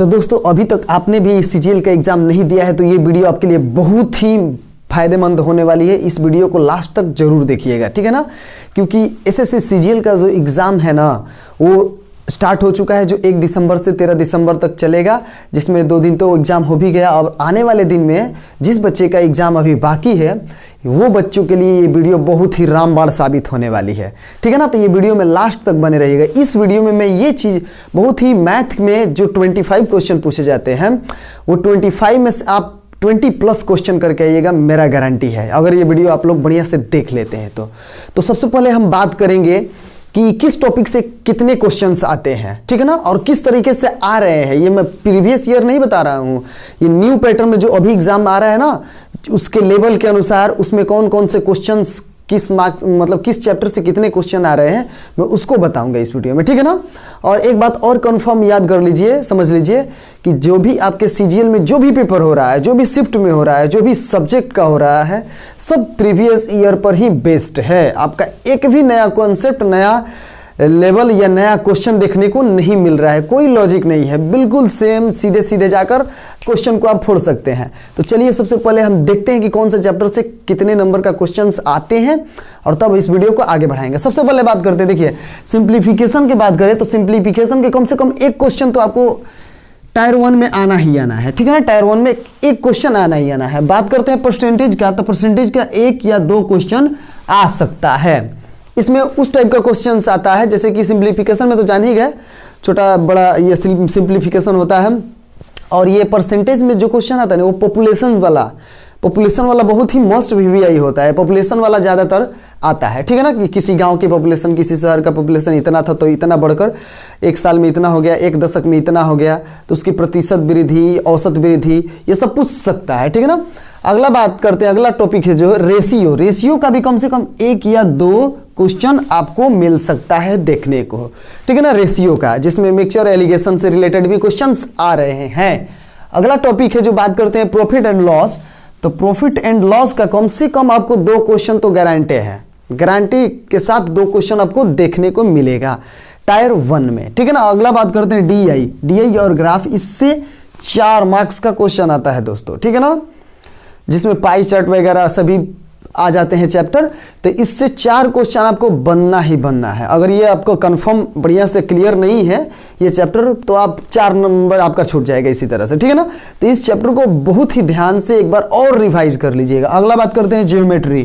तो दोस्तों अभी तक आपने भी सीजीएल का एग्ज़ाम नहीं दिया है तो ये वीडियो आपके लिए बहुत ही फायदेमंद होने वाली है। इस वीडियो को लास्ट तक जरूर देखिएगा, ठीक है ना, क्योंकि एसएससी सीजीएल का जो एग्ज़ाम है ना वो स्टार्ट हो चुका है, जो 1 दिसंबर से 13 दिसंबर तक चलेगा, जिसमें 2 दिन तो एग्ज़ाम हो भी गया। और आने वाले दिन में जिस बच्चे का एग्ज़ाम अभी बाकी है वो बच्चों के लिए ये वीडियो बहुत ही रामबाण साबित होने वाली है, ठीक है ना। तो ये वीडियो में लास्ट तक बने रहिएगा। इस वीडियो में मैं ये चीज़ बहुत ही मैथ में जो 25 क्वेश्चन पूछे जाते हैं वो 25 में से आप 20+ क्वेश्चन करके आइएगा, मेरा गारंटी है, अगर ये वीडियो आप लोग बढ़िया से देख लेते हैं तो सबसे पहले हम बात करेंगे कि किस टॉपिक से कितने क्वेश्चंस आते हैं, ठीक है ना, और किस तरीके से आ रहे हैं। ये मैं प्रीवियस ईयर नहीं बता रहा हूँ, ये न्यू पैटर्न में जो अभी एग्जाम आ रहा है ना उसके लेवल के अनुसार उसमें कौन कौन से क्वेश्चंस किस मार्क्स मतलब किस चैप्टर से कितने क्वेश्चन आ रहे हैं मैं उसको बताऊंगा इस वीडियो में, ठीक है ना। और एक बात और कंफर्म याद कर लीजिए, समझ लीजिए कि जो भी आपके सीजीएल में जो भी पेपर हो रहा है, जो भी शिफ्ट में हो रहा है, जो भी सब्जेक्ट का हो रहा है, सब प्रीवियस ईयर पर ही बेस्ड है। आपका एक भी नया कॉन्सेप्ट, नया लेवल या नया क्वेश्चन देखने को नहीं मिल रहा है, कोई लॉजिक नहीं है, बिल्कुल सेम सीधे सीधे जाकर क्वेश्चन को आप फोड़ सकते हैं। तो चलिए सबसे पहले हम देखते हैं कि कौन से चैप्टर से कितने नंबर का क्वेश्चंस आते हैं और तब इस वीडियो को आगे बढ़ाएंगे। सबसे पहले बात करते हैं, देखिए सिंप्लीफिकेशन की बात करें तो सिंप्लीफिकेशन के कम से कम एक क्वेश्चन तो आपको टायर 1 में आना ही आना है, ठीक है ना। टायर 1 में एक क्वेश्चन आना ही आना है। बात करते हैं परसेंटेज का, तो परसेंटेज का 1 या 2 क्वेश्चन आ सकता है। इसमें उस टाइप का क्वेश्चन आता है जैसे कि सिंप्लीफिकेशन में तो जान ही गए, छोटा बड़ा ये सिंप्लीफिकेशन होता है। और ये परसेंटेज में जो क्वेश्चन आता है ना वो पॉपुलेशन वाला बहुत ही मस्ट वीवीआई होता है। पॉपुलेशन वाला ज़्यादातर आता है, ठीक है ना, कि किसी गांव की पॉपुलेशन, किसी शहर का पॉपुलेशन इतना था तो इतना बढ़कर 1 साल में इतना हो गया, 1 दशक में इतना हो गया, तो उसकी प्रतिशत वृद्धि, औसत वृद्धि, ये सब पूछ सकता है, ठीक है ना। अगला बात करते हैं, अगला टॉपिक है जो रेशियो। रेशियो का भी कम से कम 1 या 2 क्वेश्चन आपको मिल सकता है देखने को, ठीक है ना, रेशियो का, जिसमें मिक्सचर एलिगेशन से रिलेटेड भी क्वेश्चंस आ रहे हैं। अगला टॉपिक है जो बात करते हैं प्रॉफिट एंड लॉस। तो प्रॉफिट एंड लॉस का कम से कम आपको 2 क्वेश्चन तो गारंटी है, गारंटी के साथ 2 क्वेश्चन आपको देखने को मिलेगा टायर 1 में, ठीक है ना। अगला बात करते हैं डीआई और ग्राफ। इससे 4 मार्क्स का क्वेश्चन आता है दोस्तों, ठीक है ना, जिसमें पाई चार्ट वगैरह सभी आ जाते हैं चैप्टर। तो इससे 4 क्वेश्चन आपको बनना ही बनना है। अगर ये आपको कंफर्म बढ़िया से क्लियर नहीं है ये चैप्टर तो आप 4 नंबर आपका छूट जाएगा इसी तरह से, ठीक है ना। तो इस चैप्टर को बहुत ही ध्यान से एक बार और रिवाइज कर लीजिएगा। अगला बात करते हैं ज्योमेट्री।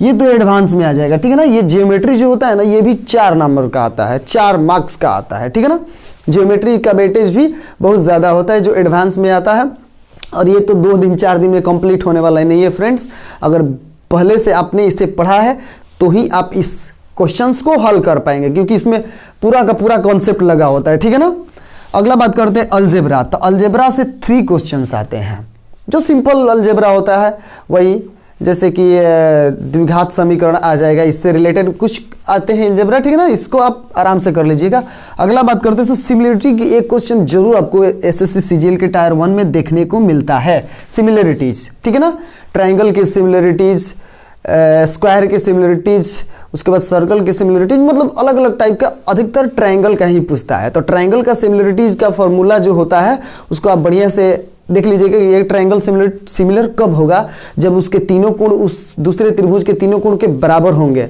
ये तो एडवांस में आ जाएगा, ठीक है ना। ये ज्योमेट्री जो होता है ना ये भी 4 नंबर का आता है, 4 मार्क्स का आता है, ठीक है ना। ज्योमेट्री का वेटेज भी बहुत ज़्यादा होता है जो एडवांस में आता है। और ये तो 2 दिन 4 दिन में कंप्लीट होने वाला नहीं है फ्रेंड्स। अगर पहले से आपने इसे पढ़ा है तो ही आप इस क्वेश्चंस को हल कर पाएंगे, क्योंकि इसमें पूरा का पूरा कॉन्सेप्ट लगा होता है, ठीक है ना। अगला बात करते हैं अलजेब्रा। तो अलजेब्रा से 3 क्वेश्चंस आते हैं, जो सिंपल अलजेब्रा होता है वही, जैसे कि द्विघात समीकरण आ जाएगा, इससे रिलेटेड कुछ आते हैं अलजेब्रा, ठीक है ना। इसको आप आराम से कर लीजिएगा। अगला बात करते हैं तो सिमिलरिटी की एक क्वेश्चन जरूर आपको एसएससी सीजीएल के टायर 1 में देखने को मिलता है, सिमिलरिटीज, ठीक है ना। ट्राइंगल की सिमिलरिटीज, स्क्वायर की सिमिलरिटीज, उसके बाद सर्कल की सिमिलरिटीज, मतलब अलग अलग टाइप का, अधिकतर ट्राइंगल का ही पूछता है। तो ट्राइंगल का सिमिलरिटीज का फॉर्मूला जो होता है उसको आप बढ़िया से देख लीजिएगा कि ये ट्राइंगल सिमिलर कब होगा, जब उसके तीनों कोण उस दूसरे त्रिभुज के तीनों कोण के बराबर होंगे।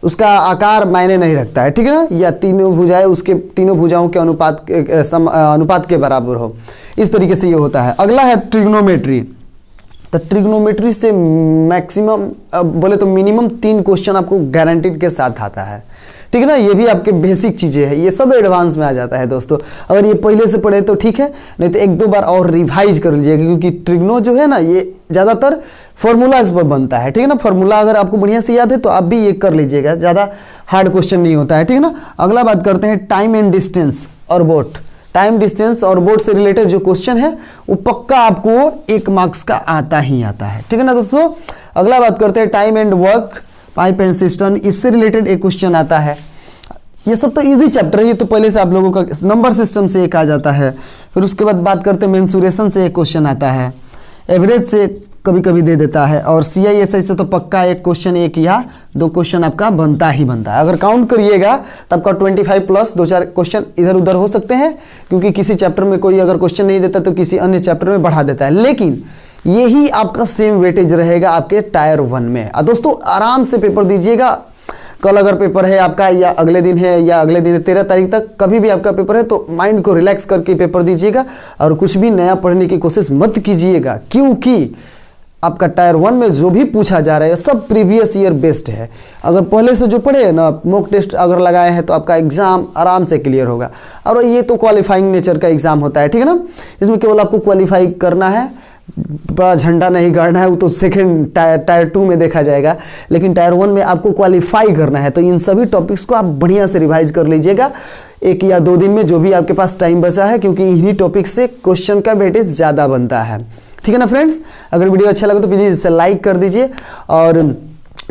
उसका आकार मायने नहीं रखता है, ठीक है ना, या तीनों भुजाएं उसके तीनों भुजाओं के अनुपात के बराबर हो, इस तरीके से ये होता है। अगला है ट्रिग्नोमेट्री। तो ट्रिग्नोमेट्री से मैक्सिमम बोले तो मिनिमम 3 क्वेश्चन आपको गारंटीड के साथ आता है, ठीक है ना। ये भी आपके बेसिक चीज़ें हैं, ये सब एडवांस में आ जाता है दोस्तों। अगर ये पहले से पढ़े तो ठीक है, नहीं तो 1-2 बार और रिवाइज कर लीजिएगा, क्योंकि ट्रिग्नो जो है ना ये ज़्यादातर फॉर्मूलाज पर बनता है, ठीक है ना। फॉर्मूला अगर आपको बढ़िया से याद है तो आप भी ये कर लीजिएगा, ज़्यादा हार्ड क्वेश्चन नहीं होता है, ठीक है ना। अगला बात करते हैं टाइम एंड डिस्टेंस और बोट। टाइम डिस्टेंस और बोर्ड से रिलेटेड जो क्वेश्चन है वो पक्का आपको 1 मार्क्स का आता ही आता है, ठीक है ना दोस्तों। अगला बात करते हैं time and work, pipe and system, इससे रिलेटेड एक क्वेश्चन आता है। ये सब तो इजी चैप्टर है, ये तो पहले से आप लोगों का नंबर सिस्टम से एक आ जाता है। फिर उसके बाद बात करते हैं मेंसुरेशन से एक क्वेश्चन आता है, एवरेज से कभी कभी दे देता है। और CISI से तो पक्का एक क्वेश्चन, एक या दो क्वेश्चन आपका बनता ही बनता है। अगर काउंट करिएगा तो आपका 25 प्लस 2-4 क्वेश्चन इधर उधर हो सकते हैं, क्योंकि किसी चैप्टर में कोई अगर क्वेश्चन नहीं देता तो किसी अन्य चैप्टर में बढ़ा देता है, लेकिन यही आपका सेम वेटेज रहेगा आपके टायर 1 में। दोस्तों आराम से पेपर दीजिएगा। कल अगर पेपर है आपका, या अगले दिन है, या अगले दिन 13 तारीख तक कभी भी आपका पेपर है, तो माइंड को रिलैक्स करके पेपर दीजिएगा और कुछ भी नया पढ़ने की कोशिश मत कीजिएगा, क्योंकि आपका टायर 1 में जो भी पूछा जा रहा है सब प्रीवियस ईयर बेस्ड है। अगर पहले से जो पढ़े हैं ना, मॉक टेस्ट अगर लगाए हैं तो आपका एग्जाम आराम से क्लियर होगा। और ये तो क्वालिफाइंग नेचर का एग्जाम होता है, ठीक है ना। इसमें केवल आपको क्वालिफाई करना है, बड़ा झंडा नहीं गाड़ना है, वो तो सेकंड टायर 2 में देखा जाएगा, लेकिन टायर 1 में आपको क्वालिफाई करना है। तो इन सभी टॉपिक्स को आप बढ़िया से रिवाइज कर लीजिएगा 1 या 2 दिन में, जो भी आपके पास टाइम बचा है, क्योंकि इन्हीं टॉपिक से क्वेश्चन का वेटेज ज़्यादा बनता है, ठीक है ना फ्रेंड्स। अगर वीडियो अच्छा लगे तो प्लीज़ इसे लाइक कर दीजिए, और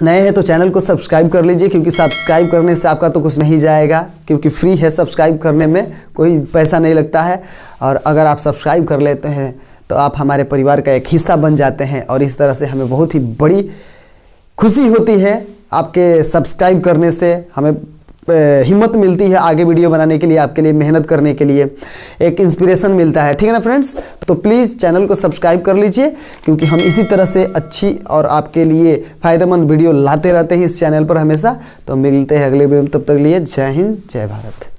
नए हैं तो चैनल को सब्सक्राइब कर लीजिए, क्योंकि सब्सक्राइब करने से आपका तो कुछ नहीं जाएगा, क्योंकि फ्री है सब्सक्राइब करने में, कोई पैसा नहीं लगता है। और अगर आप सब्सक्राइब कर लेते हैं तो आप हमारे परिवार का एक हिस्सा बन जाते हैं, और इस तरह से हमें बहुत ही बड़ी खुशी होती है। आपके सब्सक्राइब करने से हमें हिम्मत मिलती है आगे वीडियो बनाने के लिए, आपके लिए मेहनत करने के लिए एक इंस्पिरेशन मिलता है, ठीक है ना फ्रेंड्स। तो प्लीज़ चैनल को सब्सक्राइब कर लीजिए, क्योंकि हम इसी तरह से अच्छी और आपके लिए फ़ायदेमंद वीडियो लाते रहते हैं इस चैनल पर हमेशा। तो मिलते हैं अगले वीडियो में, तब तक लिए जय हिंद जय भारत।